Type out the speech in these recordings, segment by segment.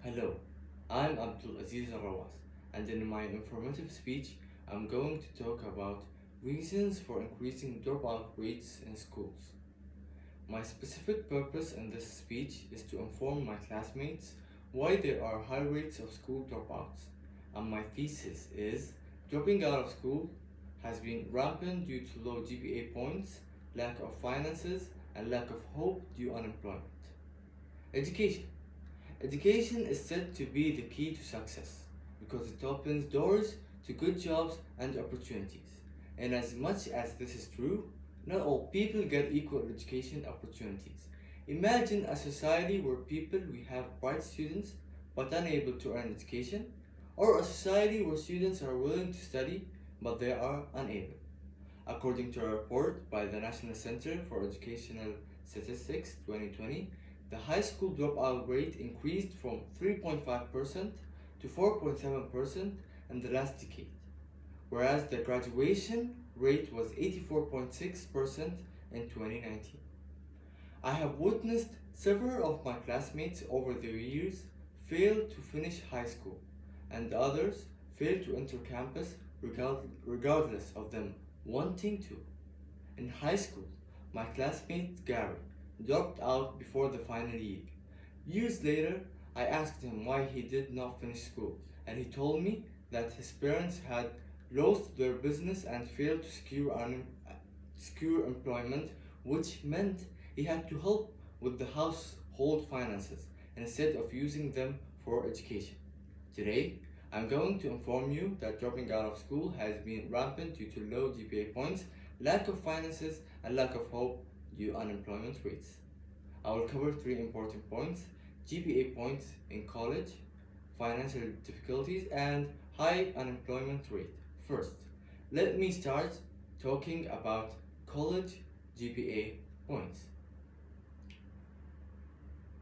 Hello, I'm Abdul Aziz Rawas, and in my informative speech, I'm going to talk about reasons for increasing dropout rates in schools. My specific purpose in this speech is to inform my classmates why there are high rates of school dropouts, and my thesis is dropping out of school has been rampant due to low GPA points, lack of finances, and lack of hope due unemployment. Education. Education is said to be the key to success because it opens doors to good jobs and opportunities. And as much as this is true, not all people get equal education opportunities. Imagine a society where we have bright students but unable to earn education, or a society where students are willing to study but they are unable. According to a report by the National Center for Educational Statistics 2020, the high school dropout rate increased from 3.5% to 4.7% in the last decade, whereas the graduation rate was 84.6% in 2019. I have witnessed several of my classmates over the years fail to finish high school, and others fail to enter campus regardless of them wanting to. In high school, my classmate Gary dropped out before the final year. Years later, I asked him why he did not finish school, and he told me that his parents had lost their business and failed to secure employment, which meant he had to help with the household finances instead of using them for education. Today, I'm going to inform you that dropping out of school has been rampant due to low GPA points, lack of finances, and lack of hope due unemployment rates. I will cover three important points: GPA points in college, financial difficulties, and high unemployment rate. First, let me start talking about college GPA points.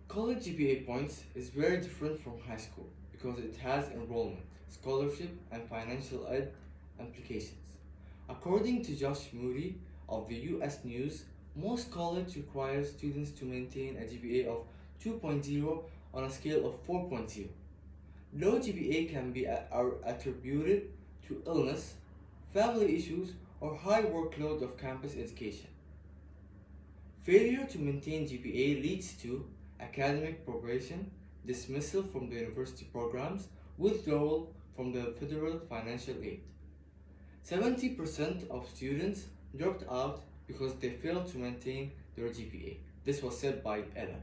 College GPA points is very different from high school because it has enrollment, scholarship, and financial aid implications. According to Josh Moody of the US News, most college requires students to maintain a GPA of 2.0 on a scale of 4.0. Low GPA can be attributed to illness, family issues, or high workload of campus education. Failure to maintain GPA leads to academic probation, dismissal from the university programs, withdrawal from the federal financial aid. 70% of students dropped out because they failed to maintain their GPA. This was said by Ella.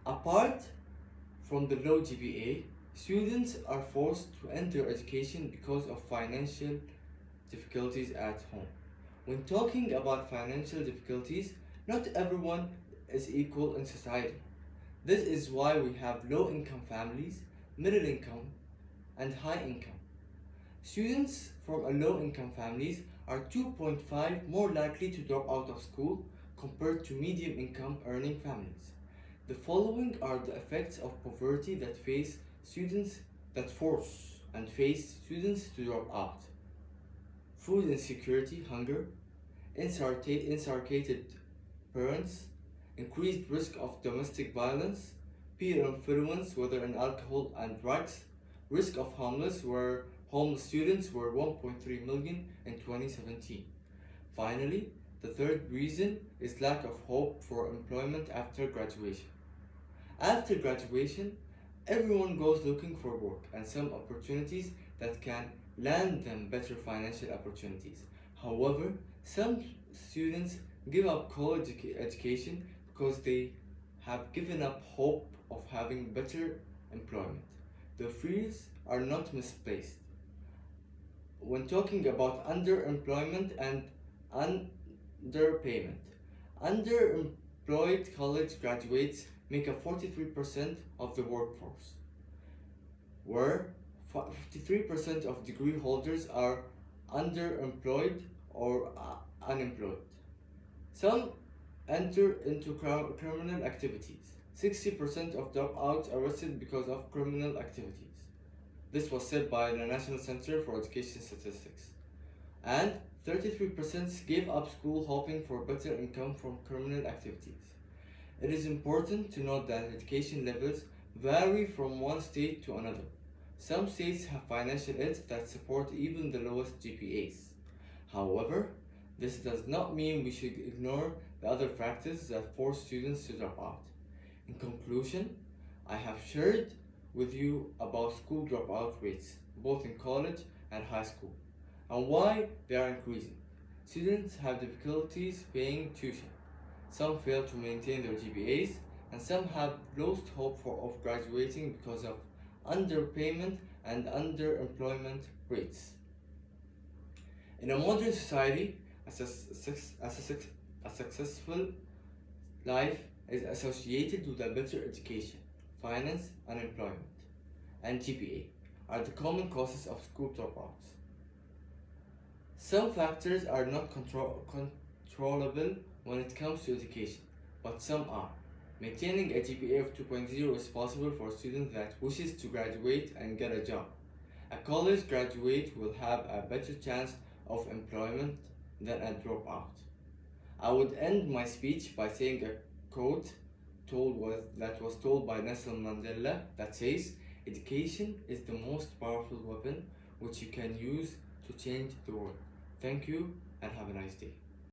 Apart from the low GPA, students are forced to end their education because of financial difficulties at home. When talking about financial difficulties, not everyone is equal in society. This is why we have low income families, middle income, and high income. Students from a low income families are 2.5 more likely to drop out of school compared to medium income earning families. The following are the effects of poverty that force and face students to drop out: food insecurity, hunger, incarcerated parents, increased risk of domestic violence, peer influence, whether in alcohol and drugs, risk of homeless, where homeless students were 1.3 million in 2017. Finally, the third reason is lack of hope for employment after graduation. After graduation, everyone goes looking for work and some opportunities that can land them better financial opportunities. However, some students give up college education because they have given up hope of having better employment. The fears are not misplaced. When talking about underemployment and underpayment, underemployed college graduates make up 43% of the workforce, where 53% of degree holders are underemployed or unemployed. Some enter into criminal activities. 60% of dropouts arrested because of criminal activities. This was said by the National Center for Education Statistics. And 33% gave up school hoping for better income from criminal activities. It is important to note that education levels vary from one state to another. Some states have financial aids that support even the lowest GPAs. However, this does not mean we should ignore the other factors that force students to drop out. In conclusion, I have shared with you about school dropout rates, both in college and high school, and why they are increasing. Students have difficulties paying tuition. Some fail to maintain their GPAs, and some have lost hope of graduating because of underpayment and underemployment rates. In a modern society, a successful life is associated with a better education, finance, unemployment, and GPA are the common causes of school dropouts. Some factors are not controllable when it comes to education, but some are. Maintaining a GPA of 2.0 is possible for a student that wishes to graduate and get a job. A college graduate will have a better chance of employment than a dropout. I would end my speech by saying a quote that was told by Nelson Mandela that says, "Education is the most powerful weapon which you can use to change the world." Thank you and have a nice day.